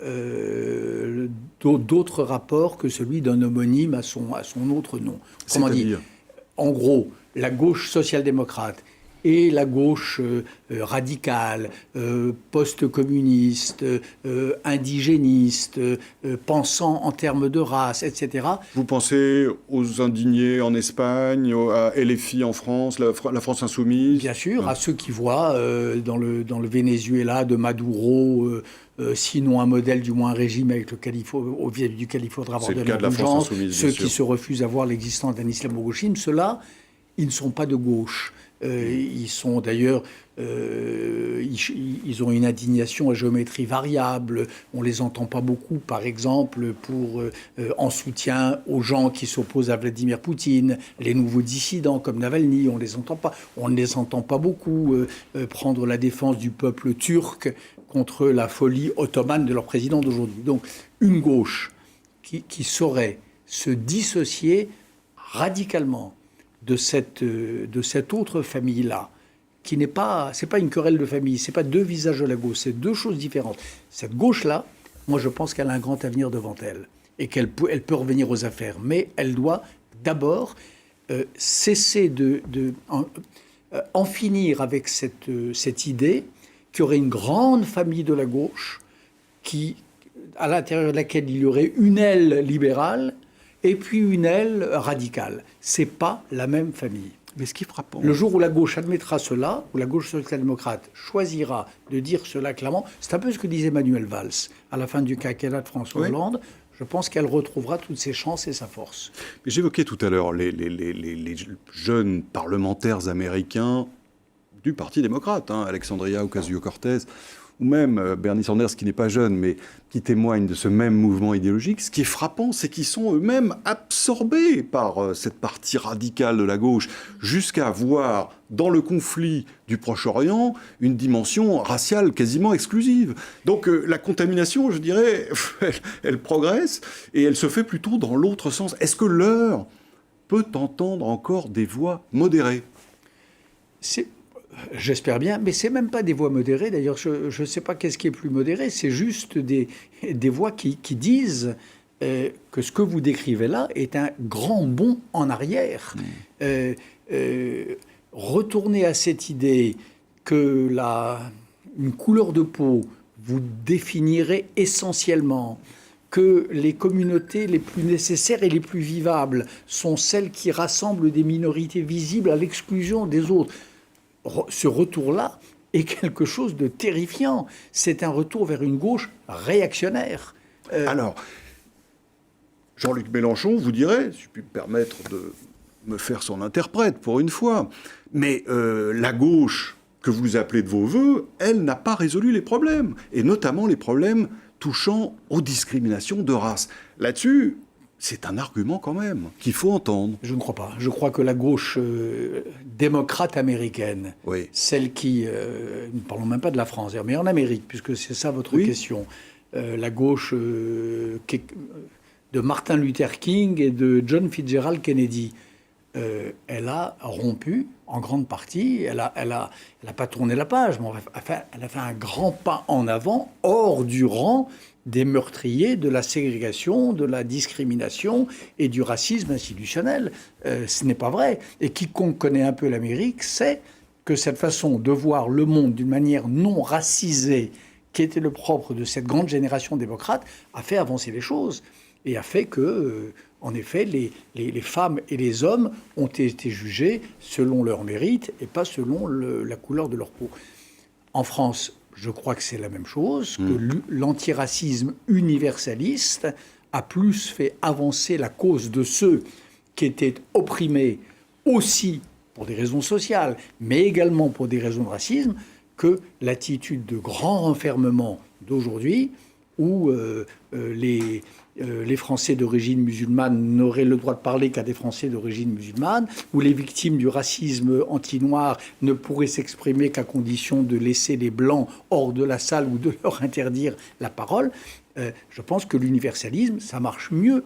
d'autre rapport que celui d'un homonyme à son autre nom. Comment dire ? En gros, la gauche social-démocrate et la gauche radicale, post-communiste, indigéniste, pensant en termes de race, etc. Vous pensez aux indignés en Espagne, à LFI en France, la France insoumise? Bien sûr, à ceux qui voient dans le Venezuela de Maduro, sinon un modèle, du moins un régime avec lequel il faudra avoir de l'indulgence, ceux qui se refusent à voir l'existence d'un islamo-gauchisme, ceux-là, ils ne sont pas de gauche. Ils sont d'ailleurs, ils ont une indignation à géométrie variable. On les entend pas beaucoup, par exemple, en soutien aux gens qui s'opposent à Vladimir Poutine, les nouveaux dissidents comme Navalny. On les entend pas. On ne les entend pas beaucoup prendre la défense du peuple turc contre la folie ottomane de leur président d'aujourd'hui. Donc, une gauche qui saurait se dissocier radicalement de cette autre famille-là, qui c'est pas une querelle de famille, c'est pas deux visages de la gauche, c'est deux choses différentes. Cette gauche-là, moi je pense qu'elle a un grand avenir devant elle, et qu'elle peut revenir aux affaires, mais elle doit d'abord cesser en finir avec cette idée qu'il y aurait une grande famille de la gauche, à l'intérieur de laquelle il y aurait une aile libérale, et puis une aile radicale. C'est pas la même famille. Mais ce qui est frappant... Le jour où la gauche admettra cela, où la gauche social-démocrate choisira de dire cela clairement, c'est un peu ce que disait Manuel Valls à la fin du quinquennat de François Hollande. Je pense qu'elle retrouvera toutes ses chances et sa force. Mais j'évoquais tout à l'heure les jeunes parlementaires américains du Parti démocrate, Alexandria Ocasio-Cortez, ou même Bernie Sanders, qui n'est pas jeune, mais qui témoigne de ce même mouvement idéologique, ce qui est frappant, c'est qu'ils sont eux-mêmes absorbés par cette partie radicale de la gauche, jusqu'à voir dans le conflit du Proche-Orient une dimension raciale quasiment exclusive. Donc la contamination, je dirais, elle progresse et elle se fait plutôt dans l'autre sens. Est-ce que l'heure peut entendre encore des voix modérées ? J'espère bien, mais c'est même pas des voix modérées. D'ailleurs, je ne sais pas qu'est-ce qui est plus modéré. C'est juste des voix qui disent que ce que vous décrivez là est un grand bond en arrière. Retourner à cette idée que une couleur de peau vous définirait essentiellement, que les communautés les plus nécessaires et les plus vivables sont celles qui rassemblent des minorités visibles à l'exclusion des autres. Ce retour-là est quelque chose de terrifiant. C'est un retour vers une gauche réactionnaire. Alors, Jean-Luc Mélenchon vous dirait, si je puis me permettre de me faire son interprète pour une fois, mais la gauche que vous appelez de vos voeux, elle n'a pas résolu les problèmes, et notamment les problèmes touchant aux discriminations de race. Là-dessus, c'est un argument quand même qu'il faut entendre. Je ne crois pas. Je crois que la gauche démocrate américaine, oui, celle qui... ne parlons même pas de la France, mais en Amérique, puisque c'est ça votre question. La gauche de Martin Luther King et de John Fitzgerald Kennedy, elle a rompu en grande partie. Elle a pas tourné la page, mais elle a fait un grand pas en avant, hors du rang des meurtriers de la ségrégation, de la discrimination et du racisme institutionnel. Ce n'est pas vrai. Et quiconque connaît un peu l'Amérique sait que cette façon de voir le monde d'une manière non racisée, qui était le propre de cette grande génération démocrate, a fait avancer les choses et a fait que, en effet, les femmes et les hommes ont été jugés selon leur mérite et pas selon la couleur de leur peau. En France, je crois que c'est la même chose, que l'antiracisme universaliste a plus fait avancer la cause de ceux qui étaient opprimés aussi pour des raisons sociales, mais également pour des raisons de racisme, que l'attitude de grand renfermement d'aujourd'hui, où les Français d'origine musulmane n'auraient le droit de parler qu'à des Français d'origine musulmane, où les victimes du racisme anti-noir ne pourraient s'exprimer qu'à condition de laisser les Blancs hors de la salle ou de leur interdire la parole. Je pense que l'universalisme, ça marche mieux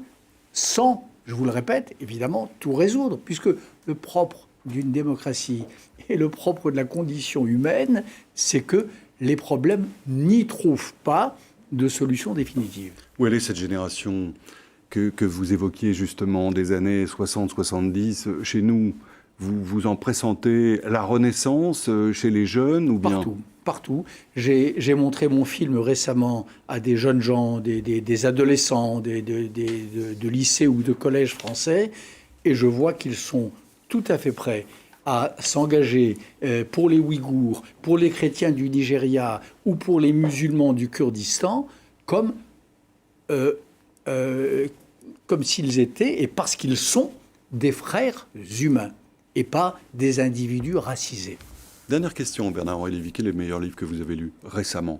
sans, je vous le répète, évidemment, tout résoudre, puisque le propre d'une démocratie et le propre de la condition humaine, c'est que les problèmes n'y trouvent pas de solution définitive. Où est cette génération que vous évoquiez justement des années 60-70 chez nous? Vous en pressentez la renaissance chez les jeunes ou bien... Partout. J'ai montré mon film récemment à des jeunes gens, des adolescents, de lycée ou de collège français, et je vois qu'ils sont tout à fait prêts à s'engager pour les Ouïghours, pour les chrétiens du Nigeria ou pour les musulmans du Kurdistan, comme s'ils étaient, et parce qu'ils sont, des frères humains et pas des individus racisés. Dernière question, Bernard-Henri Lévy, quel est le meilleur livre que vous avez lu récemment?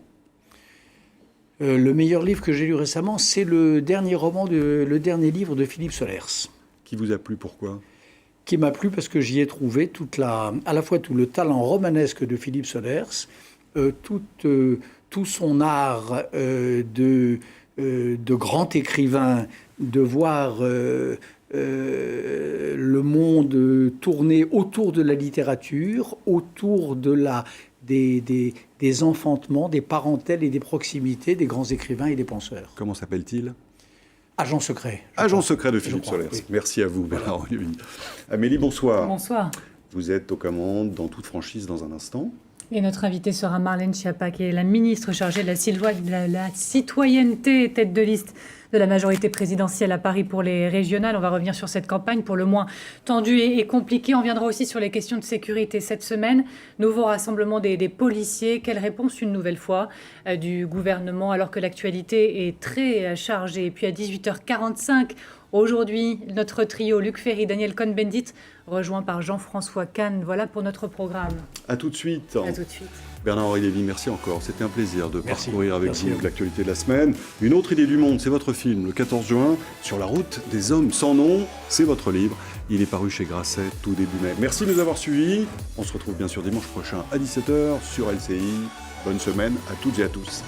Le meilleur livre que j'ai lu récemment, c'est le dernier livre de Philippe Solers. Qui vous a plu, pourquoi? Qui m'a plu parce que j'y ai trouvé à la fois tout le talent romanesque de Philippe Solers, tout son art de grand écrivain, de voir le monde tourner autour de la littérature, autour des enfantements, des parentèles et des proximités des grands écrivains et des penseurs. Comment s'appelle-t-il? Agent secret. Agent secret de Philippe Solers. Oui. Merci à vous, Bernard Lévy. Amélie, bonsoir. Bonsoir. Vous êtes aux commandes dans toute franchise dans un instant. Et notre invitée sera Marlène Schiappa, qui est la ministre chargée de la citoyenneté, tête de liste de la majorité présidentielle à Paris pour les régionales. On va revenir sur cette campagne pour le moins tendue et compliquée. On viendra aussi sur les questions de sécurité cette semaine. Nouveau rassemblement des policiers. Quelle réponse une nouvelle fois du gouvernement alors que l'actualité est très chargée. Et puis à 18h45, aujourd'hui, notre trio Luc Ferry, Daniel Cohn-Bendit, rejoint par Jean-François Kahn. Voilà pour notre programme. À tout de suite. À tout de suite. Bernard-Henri Lévy, merci encore. C'était un plaisir de Merci. parcourir avec Merci à vous vous. l'actualité de la semaine. Une autre idée du monde, c'est votre film, le 14 juin, Sur la route des hommes sans nom. C'est votre livre. Il est paru chez Grasset tout début mai. Merci de nous avoir suivis. On se retrouve bien sûr dimanche prochain à 17h sur LCI. Bonne semaine à toutes et à tous.